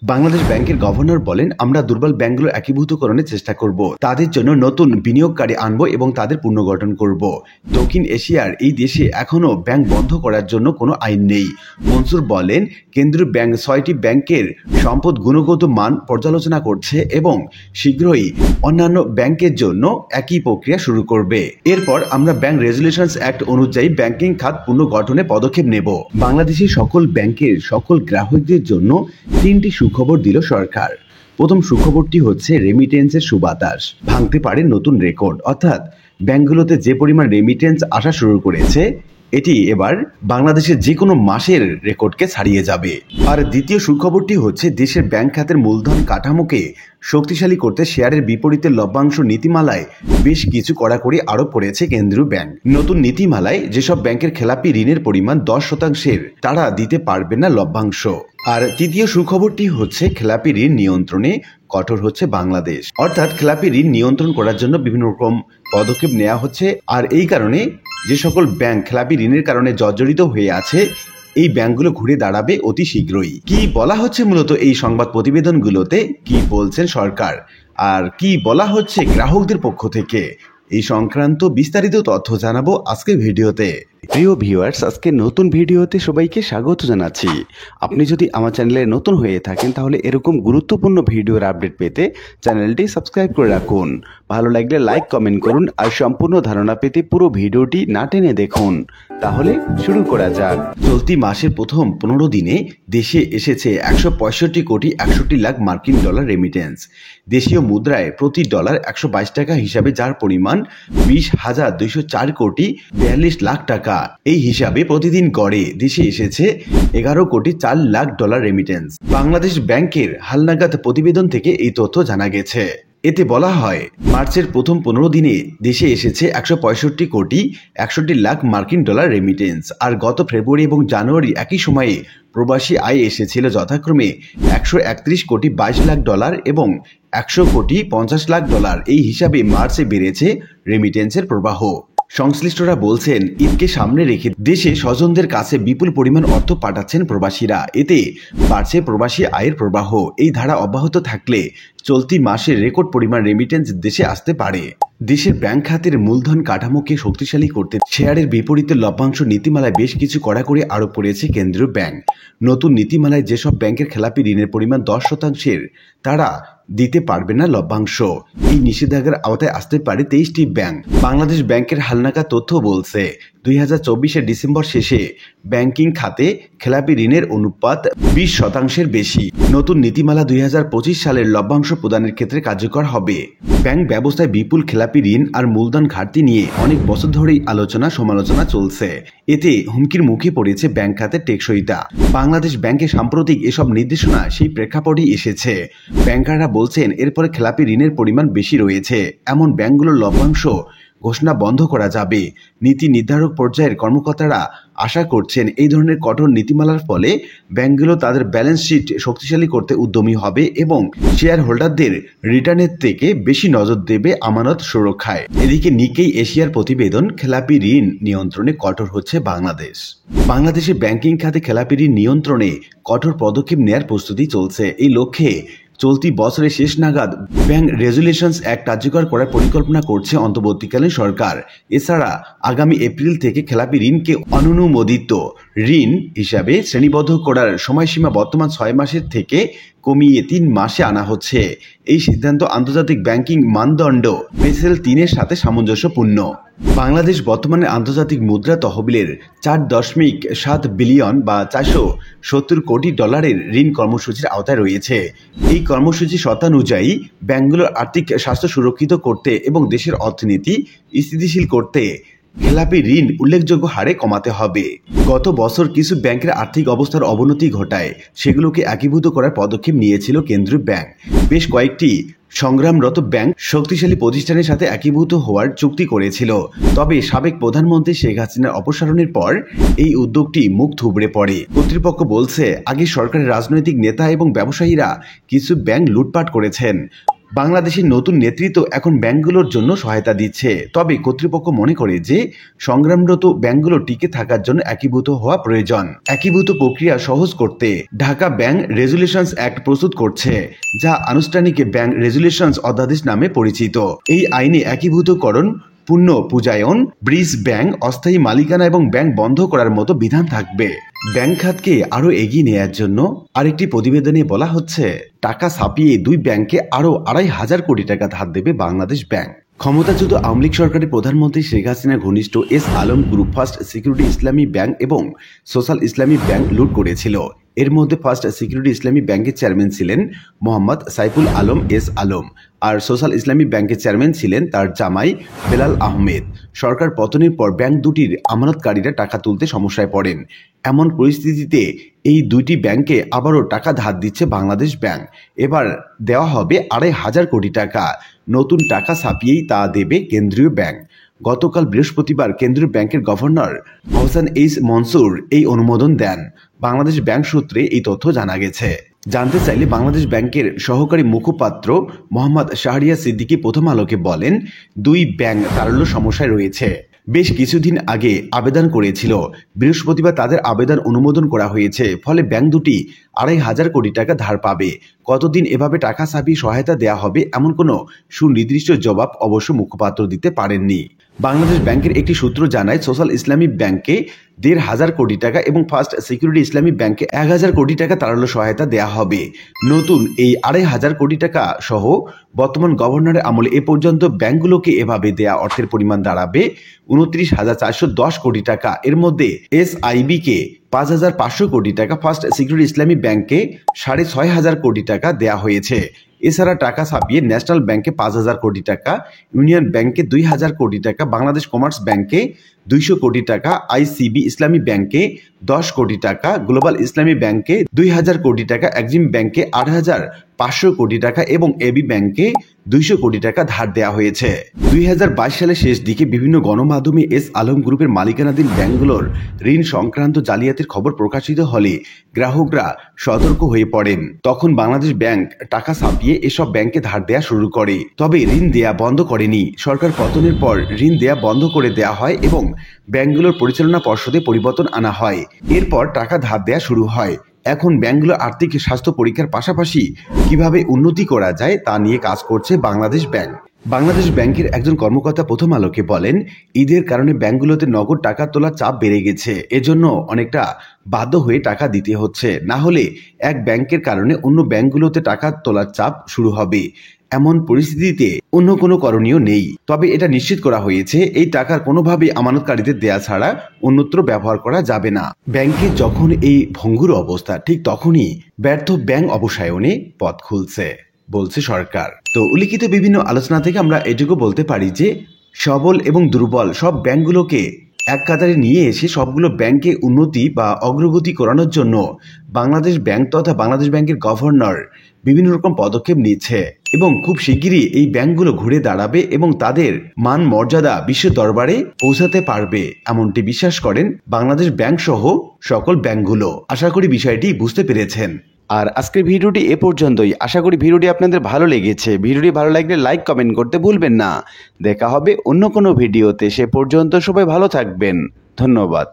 বাংলাদেশ ব্যাংকের গভর্নর বলেন, আমরা দুর্বল ব্যাংকগুলো একীভূতকরণের চেষ্টা করব, তাদের জন্য নতুন বিনিয়োগকারী আনবো এবং তাদের পুনর্গঠন করব। দক্ষিণ এশিয়ার এই দেশে এখনও ব্যাংক বন্ধ করার জন্য কোনো আইন নেই। মনসুর বলেন, কেন্দ্রীয় ব্যাংক ৬টি ব্যাংকের সম্পদ গুণগত মান পর্যালোচনা করছে এবং শীঘ্রই অন্যান্য ব্যাংকের জন্য একই প্রক্রিয়া শুরু করবে। এরপর আমরা ব্যাংক রেজুলেশনস অ্যাক্ট অনুযায়ী ব্যাংকিং খাত পুনর্গঠনে পদক্ষেপ নেব। বাংলাদেশের সকল ব্যাংকের সকল গ্রাহকদের জন্য ৩টি সুখবর দিল সরকার। প্রথম সুখবরটি হচ্ছে রেমিটেন্সের সুবাতাস ভাঙতে পারে নতুন রেকর্ড, অর্থাৎ ব্যাংকগুলোতে যে পরিমাণ রেমিটেন্স আসা শুরু করেছে এটি এবার বাংলাদেশের যে কোনো মাসের রেকর্ডকে ছাড়িয়ে যাবে। আর দ্বিতীয় সুখবরটি হচ্ছে দেশের ব্যাংক খাতের মূলধন কাঠামোকে শক্তিশালী করতে শেয়ারের বিপরীতে লভ্যাংশ নীতিমালায় বেশ কিছু কড়াকড়ি আরোপ করেছে কেন্দ্রীয় ব্যাংক। নতুন নীতিমালায় যেসব ব্যাংকের খেলাপি ঋণের পরিমাণ 10% তারা দিতে পারবে না লভ্যাংশ। আর তৃতীয় সুখবরটি হচ্ছে খেলাপি ঋণ নিয়ন্ত্রণে কঠোর হচ্ছে বাংলাদেশ, অর্থাৎ খেলাপি ঋণ নিয়ন্ত্রণ করার জন্য বিভিন্ন রকম পদক্ষেপ নেওয়া হচ্ছে। আর এই কারণে যে সকল ব্যাংক খেলাপি ঋণের কারণে জর্জরিত হয়ে আছে এই ব্যাংকগুলো ঘুরে দাঁড়াবে অতি শীঘ্রই। কি বলা হচ্ছে মূলত এই সংবাদ প্রতিবেদনগুলোতে, কি বলছেন সরকার আর কি বলা হচ্ছে গ্রাহকদের পক্ষ থেকে, এই সংক্রান্ত বিস্তারিত তথ্য জানাবো আজকের ভিডিওতে। প্রিয় ভিউয়ার্স, আজকে নতুন ভিডিওতে সবাইকে স্বাগত জানাচ্ছি। আপনি যদি আমার চ্যানেলে নতুন হয়ে থাকেন তাহলে এরকম গুরুত্বপূর্ণ ভিডিওর আপডেট পেতে চ্যানেলটি সাবস্ক্রাইব করে রাখুন। ভালো লাগলে লাইক কমেন্ট করুন আর সম্পূর্ণ ধারণা পেতে পুরো ভিডিওটি না টেনে দেখুন। তাহলে শুরু করা যাক। চলতি মাসের প্রথম 15 দিনে দেশে এসেছে 165 কোটি 61 লাখ মার্কিন ডলার রেমিটেন্স। দেশীয় মুদ্রায় প্রতি ডলার 122 টাকা হিসাবে, যার পরিমাণ 20,204 কোটি 42 লাখ টাকা। এই হিসাবে প্রতিদিন গড়ে দেশে এসেছে 11 কোটি 4 লাখ ডলার রেমিটেন্স। বাংলাদেশ ব্যাংকের হালনাগাদ প্রতিবেদন থেকে এই তথ্য জানা গেছে। এতে বলা হয়, মার্চের প্রথম 15 দিনে দেশে এসেছে 165 কোটি 61 লাখ মার্কিন ডলার রেমিটেন্স। আর গত ফেব্রুয়ারি এবং জানুয়ারি একই সময়ে প্রবাসী আয় এসেছিল যথাক্রমে 131 কোটি 22 লাখ ডলার এবং 100 কোটি 50 লাখ ডলার। এই হিসাবে মার্চে বেড়েছে রেমিটেন্সের প্রবাহ। সংশ্লিষ্টরা বলছেন, ঈদকে সামনে রেখে দেশে স্বজনদের কাছে বিপুল পরিমাণ অর্থ পাঠাচ্ছেন প্রবাসীরা। এতে বাড়ছে প্রবাসী আয়ের প্রবাহ। এই ধারা অব্যাহত থাকলে চলতি মাসে রেকর্ড পরিমাণ রেমিটেন্স দেশে আসতে পারে। দেশের ব্যাংক খাতের মূলধন কাঠামোকে শক্তিশালী করতে শেয়ারের বিপরীতে লভ্যাংশ নীতিমালায় বেশ কিছু কড়াকড়ি আরোপ করেছে কেন্দ্রীয় ব্যাংক। নতুন নীতিমালায় যেসব ব্যাংকের খেলাপি ঋণের পরিমাণ 10% তারা দিতে পারবে না লভ্যাংশ। এই নিষেধাজ্ঞার আওতায় আসতে পারে 23টি ব্যাংক। বাংলাদেশ ব্যাংকের হালনাগাদ তথ্য বলছে, 2024 ডিসেম্বর শেষে ব্যাংকিং খাতে খেলাপি ঋণের অনুপাত 20% বেশি। নতুন নীতিমালা 2025 সালের লভ্যাংশ প্রদানের ক্ষেত্রে কার্যকর হবে। ব্যাংক ব্যবস্থায় বিপুল খেলাপি ঋণ আর মূলধন ঘাটতি নিয়ে অনেক বছর ধরেই আলোচনা সমালোচনা চলছে। এতে হুমকির মুখে পড়েছে ব্যাংক খাতের টেকসইতা। বাংলাদেশ ব্যাংকে সাম্প্রতিক এসব নির্দেশনা সেই প্রেক্ষাপটেই এসেছে। ব্যাংকাররা বলছেন, এরপরে খেলাপি ঋণের পরিমাণ বেশি রয়েছে এমন ব্যাংকগুলোর লভ্যাংশ ঘোষণা বন্ধ করা যাবে। নীতি নির্ধারক পর্যায়ের কর্মকর্তারা আশা করছেন, এই ধরনের কঠোর নীতিমালার ফলে ব্যাংকগুলো তাদের ব্যালেন্স শিট শক্তিশালী করতে উদ্যমী হবে এবং শেয়ার হোল্ডারদের রিটার্নের থেকে বেশি নজর দেবে আমানত সুরক্ষায়। এদিকে নিকেই এশিয়ার প্রতিবেদন, খেলাপি ঋণ নিয়ন্ত্রণে কঠোর হচ্ছে বাংলাদেশ। বাংলাদেশে ব্যাংকিং খাতে খেলাপি ঋণ নিয়ন্ত্রণে কঠোর পদক্ষেপ নেয়ার প্রস্তুতি চলছে। এই লক্ষ্যে চলতি বছরের শেষ নাগাদ ব্যাংক রেজুলেশনস অ্যাক্ট কার্যকর করার পরিকল্পনা করছে অন্তর্বর্তীকালীন সরকার। এছাড়া আগামী এপ্রিল থেকে খেলাপি ঋণকে অনুমোদিত ঋণ হিসাবে শ্রেণীবদ্ধ করার সময়সীমা বর্তমান 6 মাসের থেকে কমিয়ে 3 মাসে আনা হচ্ছে। এই সিদ্ধান্ত আন্তর্জাতিক ব্যাংকিং মানদণ্ড বেসেল 3-এর সাথে সামঞ্জস্যপূর্ণ। বাংলাদেশ বর্তমানে আন্তর্জাতিক মুদ্রা তহবিলের 4.7 বিলিয়ন বা 470 কোটি ডলারের ঋণ কর্মসূচির আওতায় রয়েছে। এই কর্মসূচি শর্তানুযায়ী ব্যাংকগুলোর আর্থিক স্বাস্থ্য সুরক্ষিত করতে এবং দেশের অর্থনীতি স্থিতিশীল করতে খেলাপি ঋণ উল্লেখযোগ্য হারে কমাতে হবে। গত বছর কিছু ব্যাংকের আর্থিক অবস্থার অবনতি ঘটায় সেগুলোকে একীভূত করার পদক্ষেপ নিয়েছিল কেন্দ্রীয় ব্যাংক। বেশ কয়েকটি সংগ্রামরত ব্যাংক শক্তিশালী প্রতিষ্ঠানের সাথে একীভূত হওয়ার চুক্তি করেছিল। তবে সাবেক প্রধানমন্ত্রী শেখ হাসিনার অপসারণের পর এই উদ্যোগটি মুখ থুবড়ে পড়ে। কর্তৃপক্ষ বলছে, আগে সরকারের রাজনৈতিক নেতা এবং ব্যবসায়ীরা কিছু ব্যাংক লুটপাট করেছেন। বাংলাদেশের নতুন নেতৃত্ব এখন ব্যাংকগুলোর জন্য সহায়তা দিচ্ছে, তবে কর্তৃপক্ষ মনে করে যে সংগ্রামরত ব্যাংকগুলো টিকে থাকার জন্য একীভূত হওয়া প্রয়োজন। একীভূত প্রক্রিয়া সহজ করতে ঢাকা ব্যাংক রেজুলেশনস অ্যাক্ট প্রস্তুত করছে, যা আনুষ্ঠানিক ব্যাংক রেজুলেশনস অধ্যাদেশ নামে পরিচিত। এই আইনে একীভূতকরণ, পূর্ণ পূজায়ন, ব্রিজ ব্যাংক, অস্থায়ী মালিকানা এবং ব্যাংক বন্ধ করার মতো বিধান থাকবে। ব্যাংক খাতকে আরও এগিয়ে নেওয়ার জন্য আরেকটি প্রতিবেদনে বলা হচ্ছে, টাকা ছাপিয়ে দুই ব্যাংকে আরও 2,500 কোটি টাকা ধার দেবে বাংলাদেশ ব্যাংক। ক্ষমতাচ্যুত আওয়ামী লীগ সরকারের প্রধানমন্ত্রী শেখ হাসিনার ঘনিষ্ঠ S Alam group first security ইসলামী ব্যাংক এবং সোশ্যাল ইসলামী ব্যাংক লুট করেছিল। এর মধ্যে ফার্স্ট সিকিউরিটি ইসলামী ব্যাংকের চেয়ারম্যান ছিলেন মোহাম্মদ সাইফুল আলম এস আলম, আর সোশ্যাল ইসলামী ব্যাংকের চেয়ারম্যান ছিলেন তার জামাই বেলাল আহমেদ। সরকার পতনের পর ব্যাংক দুটির আমানতকারীরা টাকা তুলতে সমস্যায় পড়েন। এমন পরিস্থিতিতে এই দুইটি ব্যাংকে আবারও টাকা ধার দিচ্ছে বাংলাদেশ ব্যাংক। এবার দেওয়া হবে 2,500 কোটি টাকা। নতুন টাকা ছাপিয়েই তা দেবে কেন্দ্রীয় ব্যাংক। গতকাল বৃহস্পতিবার কেন্দ্রীয় ব্যাংকের গভর্নর আহসান এইচ মনসুর এই অনুমোদন দেন। বাংলাদেশ ব্যাংক সূত্রে এই তথ্য জানা গেছে। জানতে চাইলে বাংলাদেশ ব্যাংকের সহকারী মুখপাত্র মোহাম্মদ শাহরিয়ার সিদ্দিকী প্রথম আলোকে বলেন, দুই ব্যাংক তারল্য সমস্যায় রয়েছে। বেশ কিছুদিন আগে আবেদন করেছিল, বৃহস্পতিবার তাদের আবেদন অনুমোদন করা হয়েছে। ফলে ব্যাংক দুটি 2,500 কোটি টাকা ধার পাবে। কতদিন এভাবে টাকা ছাপিয়ে সহায়তা দেওয়া হবে এমন কোনো সুনির্দিষ্ট জবাব অবশ্য মুখপাত্র দিতে পারেননি। বাংলাদেশ ব্যাংকের একটি সূত্র জানায়, সোশ্যাল ইসলামী ব্যাংকে 1,500 কোটি টাকা এবং ফার্স্ট সিকিউরিটি ইসলামী ব্যাংকে 1,000 কোটি টাকা তারল্য সহায়তা দেওয়া হবে। নতুন এই 2,500 কোটি টাকা সহ বর্তমান গভর্নরের আমলে এ পর্যন্ত ব্যাংকগুলোকে এভাবে দেয়া অর্থের পরিমাণ দাঁড়াবে 29,410 কোটি টাকা। এর মধ্যে SIB-কে 5,500 কোটি টাকা, ফার্স্ট সিকিউরিটি ইসলামী ব্যাংকে 6,500 কোটি টাকা দেওয়া হয়েছে। এছাড়া টাকা ছাপিয়ে ন্যাশনাল ব্যাংকে 5,000 কোটি টাকা, ইউনিয়ন ব্যাংকে 2,000 কোটি টাকা, বাংলাদেশ কমার্স ব্যাংকে 200 কোটি টাকা, ICB ইসলামী ব্যাংকে 10 কোটি টাকা, গ্লোবাল ইসলামী ব্যাংকে 2,000 কোটি টাকা, এক্সিম ব্যাংকে 8,500 কোটি টাকা এবং এবি ব্যাংকে 200 কোটি টাকা ধার দেওয়া হয়েছে। 2022 সালের শেষ দিকে বিভিন্ন গণমাধ্যমে এস আলম গ্রুপের মালিকানাধীন ব্যাংকগুলোর ঋণ সংক্রান্ত জালিয়াতির খবর প্রকাশিত হলে গ্রাহকরা সতর্ক হয়ে পড়েন। তখন বাংলাদেশ ব্যাংক টাকা ছাপিয়ে এসব ব্যাংকে ধার দেওয়া শুরু করে। তবে ঋণ দেয়া বন্ধ করেনি। সরকার পতনের পর ঋণ দেয়া বন্ধ করে দেওয়া হয় এবং ব্যাংকগুলোর পরিচালনা পর্ষদে পরিবর্তন আনা হয়। এরপর টাকা ধার দেওয়া শুরু হয়। এখন ব্যাংকগুলোর আর্থিক স্বাস্থ্য পরীক্ষার পাশাপাশি কিভাবে উন্নতি করা যায় তা নিয়ে কাজ করছে বাংলাদেশ ব্যাংক। বাংলাদেশ ব্যাংকের একজন কর্মকর্তা প্রথম আলোকে বলেন, ঈদের কারণে ব্যাংকগুলোতে নগদ টাকা তোলার চাপ বেড়ে গেছে। এজন্য অনেকটা বাধ্য হয়ে টাকা দিতে হচ্ছে। না হলে এক ব্যাংকের কারণে অন্য ব্যাংকগুলোতে টাকা তোলার চাপ শুরু হবে। এমন পরিস্থিতিতে অন্য কোনো করণীয় নেই। তবে এটা নিশ্চিত করা হয়েছে, এই টাকার কোনোভাবেই আমানতকারীদের দেয়া ছাড়া অন্যত্র ব্যবহার করা যাবে না। ব্যাংকে যখন এই ভঙ্গুর অবস্থা, ঠিক তখনই ব্যর্থ ব্যাংক অবসায়নে পথ খুলছে বলছে সরকার। তো উল্লিখিত বিভিন্ন আলোচনা থেকে আমরা এটুকু বলতে পারি যে সবল এবং দুর্বল সব ব্যাংকগুলোকে এক কাতারে নিয়ে এসে সবগুলো ব্যাংকে উন্নতি বা অগ্রগতি করানোর জন্য বাংলাদেশ ব্যাংক তথা বাংলাদেশ ব্যাংকের গভর্নর বিভিন্ন রকম পদক্ষেপ নিচ্ছে এবং খুব শিগগিরই এই ব্যাংকগুলো ঘুরে দাঁড়াবে এবং তাদের মান মর্যাদা বিশ্ব দরবারে পৌঁছাতে পারবে, এমনটি বিশ্বাস করেন বাংলাদেশ ব্যাংক সহ সকল ব্যাংকগুলো। আশা করি বিষয়টি বুঝতে পেরেছেন। আর আজকের ভিডিওটি এ পর্যন্তই। আশা করি ভিডিওটি আপনাদের ভালো লেগেছে। ভিডিওটি ভালো লাগলে লাইক কমেন্ট করতে ভুলবেন না। দেখা হবে অন্য কোনো ভিডিওতে। সে পর্যন্ত সবাই ভালো থাকবেন। ধন্যবাদ।